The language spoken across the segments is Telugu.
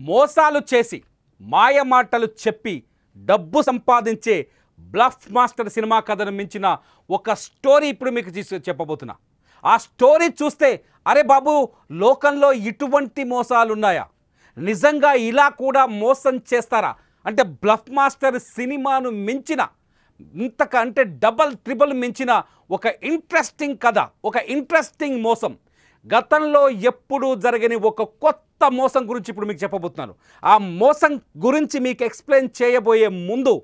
మోసాలు చేసి మాయమాటలు చెప్పి డబ్బు సంపాదించే బ్లఫ్ మాస్టర్ సినిమా కథను మించిన ఒక స్టోరీ ఇప్పుడు మీకు చెప్పబోతున్నా. ఆ స్టోరీ చూస్తే అరే బాబు లోకంలో ఇటువంటి మోసాలు ఉన్నాయా, నిజంగా ఇలా కూడా మోసం చేస్తారా అంటే బ్లఫ్ మాస్టర్ సినిమాను మించిన ఇంతకంటే డబల్ ట్రిబుల్ మించిన ఒక ఇంట్రెస్టింగ్ కథ, ఒక ఇంట్రెస్టింగ్ మోసం, గతంలో ఎప్పుడూ జరగని ఒక కొత్త మోసం గురించి ఇప్పుడు మీకు చెప్పబోతున్నాను. ఆ మోసం గురించి మీకు ఎక్స్ప్లెయిన్ చేయబోయే ముందు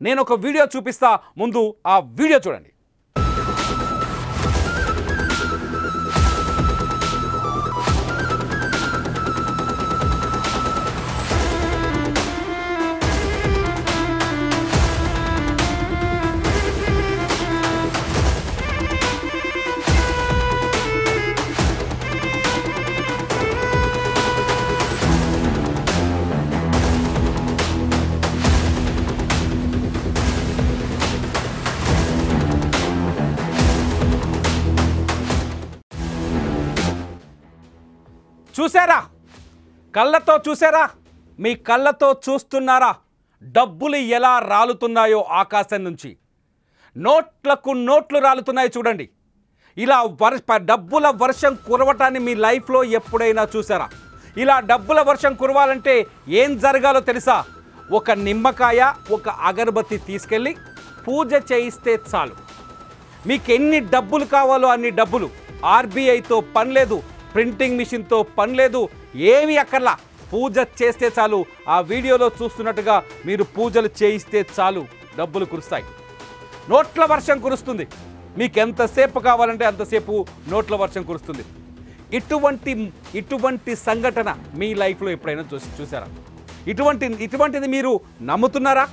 నేను ఒక వీడియో చూపిస్తా, ముందు ఆ వీడియో చూడండి. చూసారా, కళ్ళతో చూసారా, మీ కళ్ళతో చూస్తున్నారా డబ్బులు ఎలా రాలుతున్నాయో ఆకాశం నుంచి. నోట్లకు నోట్లు రాలుతున్నాయి చూడండి. ఇలా డబ్బుల వర్షం కురవటాన్ని మీ లైఫ్లో ఎప్పుడైనా చూసారా? ఇలా డబ్బుల వర్షం కురవాలంటే ఏం జరగాలో తెలుసా? ఒక నిమ్మకాయ, ఒక అగరబత్తి తీసుకెళ్ళి పూజ చేయిస్తే చాలు. మీకు ఎన్ని డబ్బులు కావాలో అన్ని డబ్బులు. ఆర్బీఐతో పని లేదు, ప్రింటింగ్ మిషన్తో పని లేదు, ఏమి అక్కర్లా. పూజ చేస్తే చాలు. ఆ వీడియోలో చూస్తున్నట్టుగా మీరు పూజలు చేయిస్తే చాలు, డబ్బులు కురుస్తాయి. నోట్ల వర్షం కురుస్తుంది. మీకు ఎంతసేపు కావాలంటే అంతసేపు నోట్ల వర్షం కురుస్తుంది. ఇటువంటి సంఘటన మీ లైఫ్లో ఎప్పుడైనా చూసారా? ఇటువంటిది మీరు నమ్ముతున్నారా?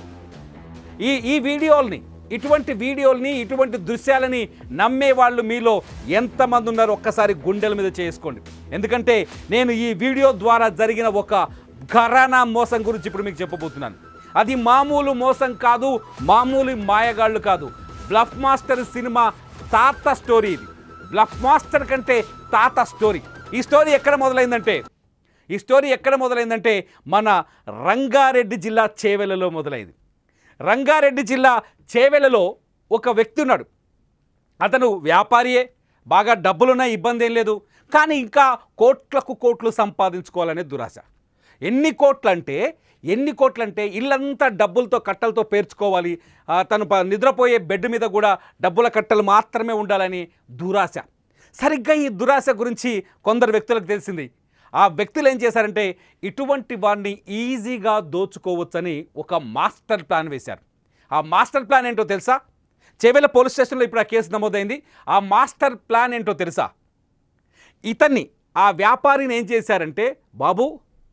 ఇటువంటి వీడియోల్ని ఇటువంటి దృశ్యాలని నమ్మే వాళ్ళు మీలో ఎంతమంది ఉన్నారో ఒక్కసారి గుండెల మీద చేసుకోండి. ఎందుకంటే నేను ఈ వీడియో ద్వారా జరిగిన ఒక ఘరానా మోసం గురించి ఇప్పుడు మీకు చెప్పబోతున్నాను. అది మామూలు మోసం కాదు, మామూలు మాయగాళ్ళు కాదు. బ్లఫ్ మాస్టర్ సినిమా తాత స్టోరీ ఇది. బ్లఫ్ మాస్టర్ కంటే తాత స్టోరీ. ఈ స్టోరీ ఎక్కడ మొదలైందంటే మన రంగారెడ్డి జిల్లా చేవెళ్ళలో మొదలైంది. రంగారెడ్డి జిల్లా చేవెళ్ళలో ఒక వ్యక్తి ఉన్నాడు. అతను వ్యాపారియే, బాగా డబ్బులున్నాయి, ఇబ్బంది ఏం లేదు. కానీ ఇంకా కోట్లు సంపాదించుకోవాలనే దురాశ. ఎన్ని కోట్లంటే ఇల్లంతా డబ్బులతో కట్టలతో పేర్చుకోవాలి, తను నిద్రపోయే బెడ్ మీద కూడా డబ్బుల కట్టలు మాత్రమే ఉండాలని దురాశ. సరిగ్గా ఈ దురాశ గురించి కొందరు వ్యక్తులకు తెలిసింది. ఆ వ్యక్తులు ఏం చేశారంటే ఇటువంటి వాడిని ఈజీగా దోచుకోవచ్చని ఒక మాస్టర్ ప్లాన్ వేశారు. ఆ మాస్టర్ ప్లాన్ ఏంటో తెలుసా? చేవెళ్ళ పోలీస్ స్టేషన్లో ఇప్పుడు ఆ కేసు నమోదైంది. ఆ మాస్టర్ ప్లాన్ ఏంటో తెలుసా? ఆ వ్యాపారిని ఏం చేశారంటే బాబు,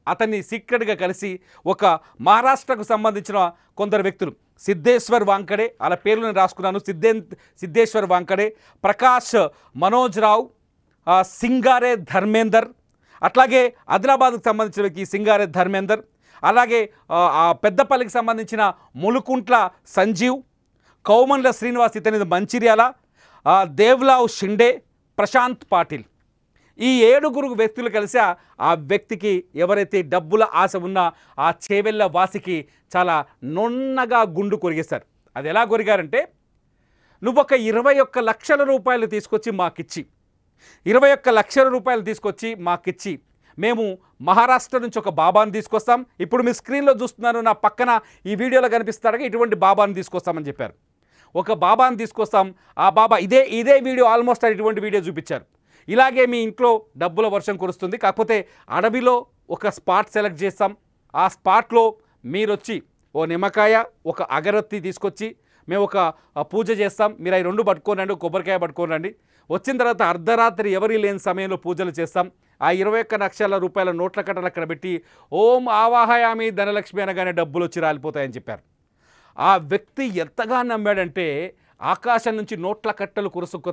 అతన్ని సీక్రెట్గా కలిసి ఒక మహారాష్ట్రకు సంబంధించిన కొందరు వ్యక్తులు, సిద్ధేశ్వర్ వాంకడే, అలా పేర్లు నేను రాసుకున్నాను, సిద్ధేశ్వర్ వాంకడే, ప్రకాష్ మనోజ్ రావు, సింగారే ధర్మేందర్, అట్లాగే ఆదిలాబాద్కు సంబంధించిన వ్యక్తి సింగారే ధర్మేందర్, అలాగే పెద్దపల్లికి సంబంధించిన ములుకుంట్ల సంజీవ్, కౌమన్ల శ్రీనివాస్, ఇతనిది మంచిర్యాల, దేవ్లావ్ షిండే, ప్రశాంత్ పాటిల్. ఈ 7 వ్యక్తులు కలిసి ఆ వ్యక్తికి, ఎవరైతే డబ్బుల ఆశ ఉన్నా ఆ చేవెళ్ళ వాసికి చాలా నున్నగా గుండు కొరిగేశారు. అది ఎలా కొరిగారంటే, నువ్వు ఒక 21 లక్షల రూపాయలు తీసుకొచ్చి మాకిచ్చి 21 లక్షల రూపాయలు తీసుకొచ్చి మాకిచ్చి మేము మహారాష్ట్ర నుంచి ఒక బాబాను తీసుకొస్తాం. ఇప్పుడు మీ స్క్రీన్లో చూస్తున్నారు, నా పక్కన ఈ వీడియోలో కనిపిస్తాడుగా, ఇటువంటి బాబాను తీసుకొస్తామని చెప్పారు. ఒక బాబాను తీసుకొస్తాం. ఆ బాబా ఇదే వీడియో ఆల్మోస్ట్ ఇటువంటి వీడియో చూపించారు. ఇలాగే మీ ఇంట్లో డబ్బుల వర్షం కురుస్తుంది. కాకపోతే అడవిలో ఒక స్పాట్ సెలెక్ట్ చేస్తాం. ఆ స్పాట్లో మీరు వచ్చి ఓ నిమ్మకాయ, ఒక అగరత్తి తీసుకొచ్చి మేము ఒక పూజ చేస్తాం. మీరు అవి 2 పట్టుకోనండి, కొబ్బరికాయ పట్టుకోనండి. వచ్చిన తర్వాత అర్ధరాత్రి ఎవరి లేని సమయంలో పూజలు చేస్తాం. ఆ 21 లక్షల రూపాయల నోట్ల కట్టలు అక్కడ పెట్టి ఓం ఆవాహయామి ధనలక్ష్మి అనగానే డబ్బులు వచ్చి రాలిపోతాయని చెప్పారు. ఆ వ్యక్తి ఎంతగా నమ్మాడంటే ఆకాశం నుంచి నోట్ల కట్టలు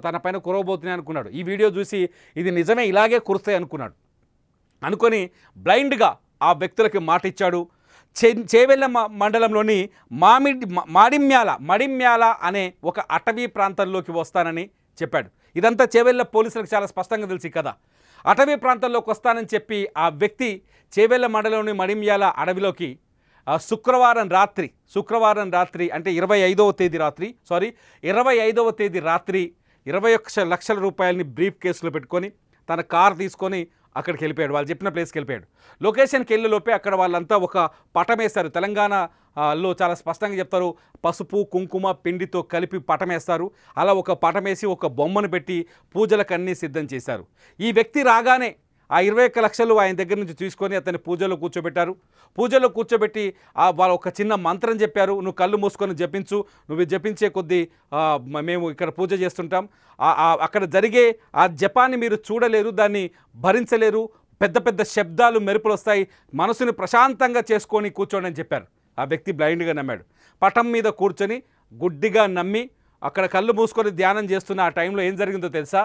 తన పైన కురవబోతున్నాయి అనుకున్నాడు. ఈ వీడియో చూసి ఇది నిజమే, ఇలాగే కురుస్తాయి అనుకున్నాడు. అనుకొని బ్లైండ్గా ఆ వ్యక్తులకి మాట ఇచ్చాడు. చేవెళ్ళ మండలంలోని మడిమ్యాల అనే ఒక అటవీ ప్రాంతంలోకి వస్తానని చెప్పాడు. ఇదంతా చేవెళ్ళ పోలీసులకు చాలా స్పష్టంగా తెలిసి కదా. అటవీ ప్రాంతంలోకి వస్తానని చెప్పి ఆ వ్యక్తి చేవెళ్ళ మండలంలోని మడిమ్యాల అడవిలోకి శుక్రవారం రాత్రి అంటే 25వ తేదీ రాత్రి 21 లక్షల రూపాయలని బ్రీఫ్ కేసులో పెట్టుకొని తన కార్ తీసుకొని అక్కడికి వెళ్ళిపోయాడు. వాళ్ళు చెప్పిన ప్లేస్కి వెళ్ళిపోయాడు. లొకేషన్కి వెళ్ళేలోపే అక్కడ వాళ్ళంతా ఒక పటమేస్తారు. తెలంగాణలో చాలా స్పష్టంగా చెప్తారు, పసుపు కుంకుమ పిండితో కలిపి పటమేస్తారు. అలా ఒక పటమేసి ఒక బొమ్మను పెట్టి పూజలకు అన్నీ సిద్ధం చేశారు. ఈ వ్యక్తి రాగానే ఆ 21 లక్షలు ఆయన దగ్గర నుంచి తీసుకొని అతన్ని పూజలో కూర్చోబెట్టి వాళ్ళు ఒక చిన్న మంత్రం చెప్పారు. నువ్వు కళ్ళు మూసుకొని జపించు, నువ్వు జపించే కొద్దీ మేము ఇక్కడ పూజ చేస్తుంటాం, అక్కడ జరిగే ఆ జపాన్ని మీరు చూడలేరు, దాన్ని భరించలేరు, పెద్ద పెద్ద శబ్దాలు మెరుపులు వస్తాయి, మనసుని ప్రశాంతంగా చేసుకొని కూర్చోండి అని చెప్పారు. ఆ వ్యక్తి బ్లైండ్గా నమ్మాడు. పటం మీద కూర్చొని గుడ్డిగా నమ్మి అక్కడ కళ్ళు మూసుకొని ధ్యానం చేస్తున్న ఆ టైంలో ఏం జరిగిందో తెలుసా?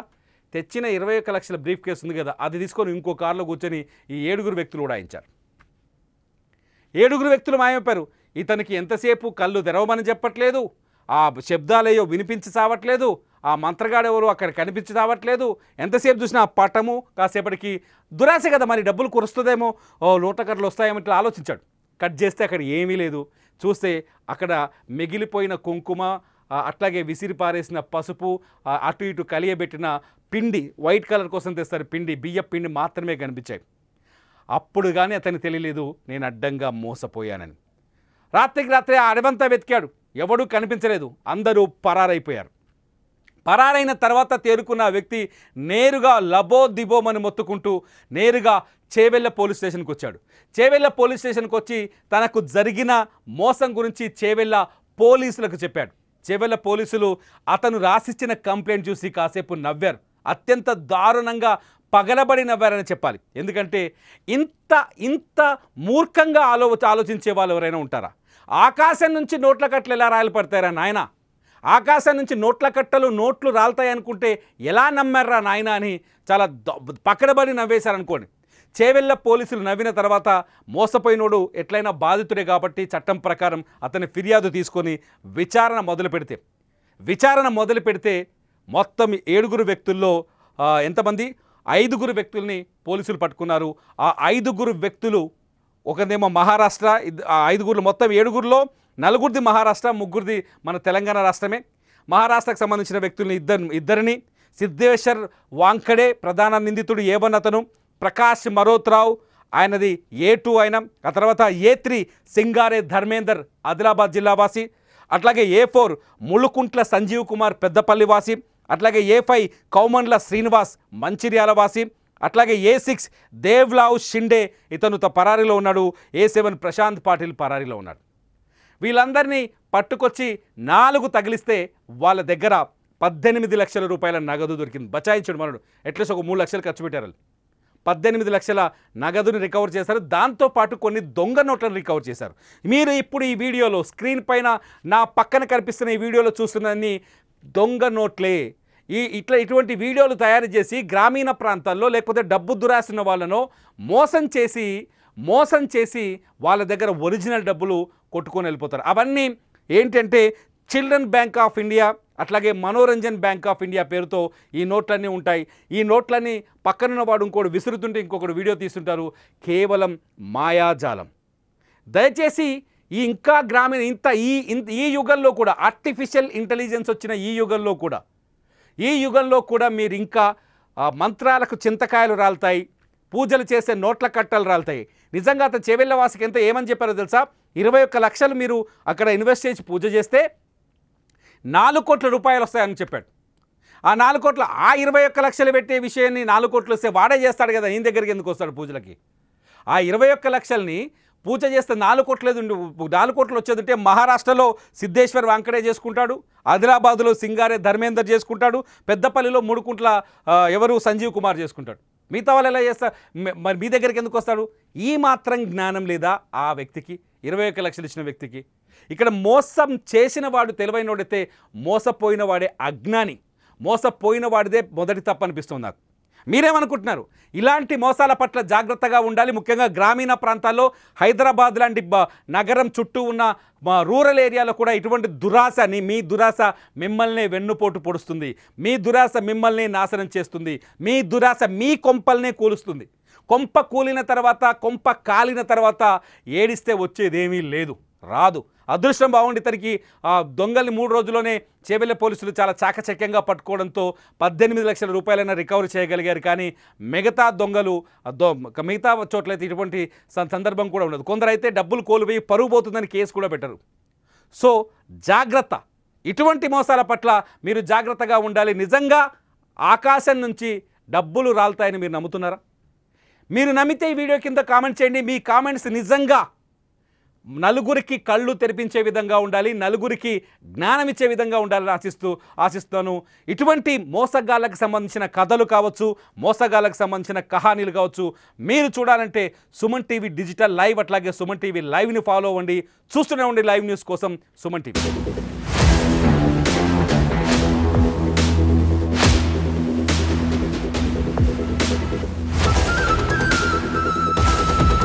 తెచ్చిన 21 లక్షల బ్రీఫ్ కేసు ఉంది కదా, అది తీసుకొని ఇంకో కారులో కూర్చొని ఈ 7 వ్యక్తులు ఉడాయించారు. 7 వ్యక్తులు మాయమైపోయారు. ఇతనికి ఎంతసేపు కళ్ళు తెరవమని చెప్పట్లేదు, ఆ శబ్దాలయ్యో వినిపించి చావట్లేదు, ఆ మంత్రగాడెవరు అక్కడ కనిపించి చావట్లేదు. ఎంతసేపు చూసినా ఆ పటము కాసేపటికి దురాశ కదా, మరి డబ్బులు కురుస్తుందేమో, లోటకర్లు వస్తాయేమో ఇట్లా ఆలోచించాడు. కట్ చేస్తే అక్కడ ఏమీ లేదు. చూస్తే అక్కడ మిగిలిపోయిన కుంకుమ, అట్లాగే విసిరి పారేసిన పసుపు, అటు ఇటు కలియబెట్టిన పిండి, వైట్ కలర్ కోసం తెస్తారు పిండి, బియ్య పిండి మాత్రమే కనిపించాయి. అప్పుడు కానీ అతనికి తెలియలేదు నేను అడ్డంగా మోసపోయానని. రాత్రికి రాత్రి ఆ అడవంతా వెతికాడు, ఎవడూ కనిపించలేదు, అందరూ పరారైపోయారు. పరారైన తర్వాత తేరుకున్న వ్యక్తి నేరుగా లబోదిబోమని మొత్తుకుంటూ నేరుగా చేవెళ్ళ పోలీస్ స్టేషన్కి వచ్చాడు. చేవెళ్ళ పోలీస్ స్టేషన్కి వచ్చి తనకు జరిగిన మోసం గురించి చేవెళ్ళ పోలీసులకు చెప్పాడు. చేవెళ్ళ పోలీసులు అతను రాసిచ్చిన కంప్లైంట్ చూసి కాసేపు నవ్వారు. అత్యంత దారుణంగా పగలబడి నవ్వారని చెప్పాలి. ఎందుకంటే ఇంత మూర్ఖంగా ఆలోచించే వాళ్ళు ఎవరైనా ఉంటారా? ఆకాశం నుంచి నోట్ల కట్టలు ఎలా రాయలు పడతారా నాయన? ఆకాశం నుంచి నోట్ల కట్టలు నోట్లు రాలుతాయనుకుంటే ఎలా నమ్మారా నాయన అని చాలా పకడబడి నవ్వేశారనుకోండి. చేవెళ్ళ పోలీసులు నవ్విన తర్వాత మోసపోయినోడు ఎట్లయినా బాధితుడే కాబట్టి చట్టం ప్రకారం అతని ఫిర్యాదు తీసుకొని విచారణ మొదలు పెడితే మొత్తం 7 వ్యక్తుల్లో ఎంతమంది 5 వ్యక్తుల్ని పోలీసులు పట్టుకున్నారు. ఆ 5 వ్యక్తులు ఒకదేమో మహారాష్ట్ర, 5 మొత్తం 7లో 4 మహారాష్ట్ర, 3 మన తెలంగాణ రాష్ట్రమే. మహారాష్ట్రకు సంబంధించిన వ్యక్తుల్ని ఇద్దరిని సిద్ధేశ్వర్ వాంకడే ప్రధాన నిందితుడు A1 అతను, ప్రకాష్ మరోత్రావు ఆయనది A2 ఆయన, ఆ తర్వాత A3 సింగారే ధర్మేందర్ ఆదిలాబాద్ జిల్లావాసి, అట్లాగే A4 ములుకుంట్ల సంజీవ్ కుమార్ పెద్దపల్లి వాసి, అట్లాగే A5 కౌమన్ల శ్రీనివాస్ మంచిర్యాల వాసి, అట్లాగే A6 దేవ్లావ్ షిండే ఇతను పరారీలో ఉన్నాడు, A7 ప్రశాంత్ పాటిల్ పరారీలో ఉన్నాడు. వీళ్ళందరినీ పట్టుకొచ్చి 4 తగిలిస్తే వాళ్ళ దగ్గర 18 లక్షల రూపాయల నగదు దొరికింది. బచాయించాడు మనడు. అట్లీస్ట్ ఒక 3 లక్షలు ఖర్చు పెట్టారు. 18 లక్షల నగదుని రికవర్ చేశారు. దాంతోపాటు కొన్ని దొంగ నోట్లను రికవర్ చేశారు. మీరు ఇప్పుడు ఈ వీడియోలో స్క్రీన్ పైన నా పక్కన కనిపిస్తున్న ఈ వీడియోలో చూస్తున్నన్ని దొంగ నోట్లే. ఇటువంటి వీడియోలు తయారు చేసి గ్రామీణ ప్రాంతాల్లో లేకపోతే డబ్బు దురాసిన వాళ్ళను మోసం చేసి వాళ్ళ దగ్గర ఒరిజినల్ డబ్బులు కొట్టుకొని వెళ్ళిపోతారు. అవన్నీ ఏంటంటే చిల్డ్రన్ బ్యాంక్ ఆఫ్ ఇండియా అట్లాగే మనోరంజన్ బ్యాంక్ ఆఫ్ ఇండియా పేరుతో ఈ నోట్లన్నీ ఉంటాయి. ఈ నోట్లన్నీ పక్కనున్న వాడు ఇంకోటి విసురుతుంటే ఇంకొకటి వీడియో తీస్తుంటారు. కేవలం మాయాజాలం. దయచేసి ఇంకా గ్రామీణ ఈ యుగంలో కూడా ఆర్టిఫిషియల్ ఇంటెలిజెన్స్ వచ్చిన ఈ యుగంలో కూడా మీరు ఇంకా మంత్రాలకు చింతకాయలు రాలుతాయి, పూజలు చేసే నోట్ల కట్టలు రాలుతాయి. నిజంగా అతను చేవెళ్ళ వాసికి ఏమని చెప్పారో తెలుసా? 21 లక్షలు మీరు అక్కడ ఇన్వెస్ట్ చేసి పూజ చేస్తే 4 కోట్ల రూపాయలు వస్తాయని చెప్పాడు. ఆ 4 కోట్ల 21 లక్షలు పెట్టే విషయాన్ని 4 కోట్లు వస్తే వాడే చేస్తాడు కదా, ఈయన దగ్గరికి ఎందుకు వస్తాడు పూజలకి? ఆ 21 లక్షల్ని పూజ చేస్తే 4 కోట్లు వచ్చేదంటే మహారాష్ట్రలో సిద్ధేశ్వర్ వాంకడే చేసుకుంటాడు, ఆదిలాబాద్లో సింగారే ధర్మేందర్ చేసుకుంటాడు, పెద్దపల్లిలో ముడుకుంట్ల ఎవరు సంజీవ్ కుమార్ చేసుకుంటాడు. మిగతా వాళ్ళు ఎలా చేస్తారు? మరి మీ దగ్గరికి ఎందుకు వస్తాడు? ఈ మాత్రం జ్ఞానం లేదా ఆ వ్యక్తికి? 21 లక్షలు ఇచ్చిన వ్యక్తికి. ఇక్కడ మోసం చేసిన వాడు తెలివైనోడైతే మోసపోయిన వాడే అజ్ఞాని, మోసపోయిన వాడిదే మొదటి తప్పు అనిపిస్తుంది నాకు. మీరేమనుకుంటున్నారు? ఇలాంటి మోసాల పట్ల జాగ్రత్తగా ఉండాలి. ముఖ్యంగా గ్రామీణ ప్రాంతాల్లో హైదరాబాద్ లాంటి నగరం చుట్టూ ఉన్న రూరల్ ఏరియాలో కూడా ఇటువంటి దురాశని, మీ దురాశ మిమ్మల్ని వెన్నుపోటు పొడుస్తుంది, మీ దురాశ మిమ్మల్ని నాశనం చేస్తుంది, మీ దురాశ మీ కొంపల్నే కూలుస్తుంది. కొంప కూలిన తర్వాత, కొంప కాలిన తర్వాత ఏడిస్తే వచ్చేదేమీ లేదు, రాదు. అదృష్టం బాగుండి ఇతనికి దొంగల్ని 3 రోజుల్లోనే చేవెళ్ళ పోలీసులు చాలా చాకచక్యంగా పట్టుకోవడంతో 18 లక్షల రూపాయలైనా రికవరీ చేయగలిగారు. కానీ మిగతా దొంగలు మిగతా చోట్లయితే ఇటువంటి సందర్భం కూడా ఉండదు. కొందరైతే డబ్బులు కోల్పోయి పరుగు పోతుందని కేసు కూడా పెట్టరు. సో జాగ్రత్త, ఇటువంటి మోసాల పట్ల మీరు జాగ్రత్తగా ఉండాలి. నిజంగా ఆకాశం నుంచి డబ్బులు రాలుతాయని మీరు నమ్ముతున్నారా? మీరు నమ్మితే ఈ వీడియో కింద కామెంట్ చేయండి. మీ కామెంట్స్ నిజంగా నలుగురికి కళ్ళు తెరిపించే విధంగా ఉండాలి, నలుగురికి జ్ఞానం ఇచ్చే విధంగా ఉండాలని ఆశిస్తాను. ఇటువంటి మోసగాళ్ళకు సంబంధించిన కథలు కావచ్చు, మోసగాళ్ళకు సంబంధించిన కహానీలు కావచ్చు మీరు చూడాలంటే సుమన్ టీవీ డిజిటల్ లైవ్, అట్లాగే సుమన్ టీవీ లైవ్ని ఫాలో అవ్వండి. చూస్తూనే ఉండి లైవ్ న్యూస్ కోసం సుమన్ టీవీ.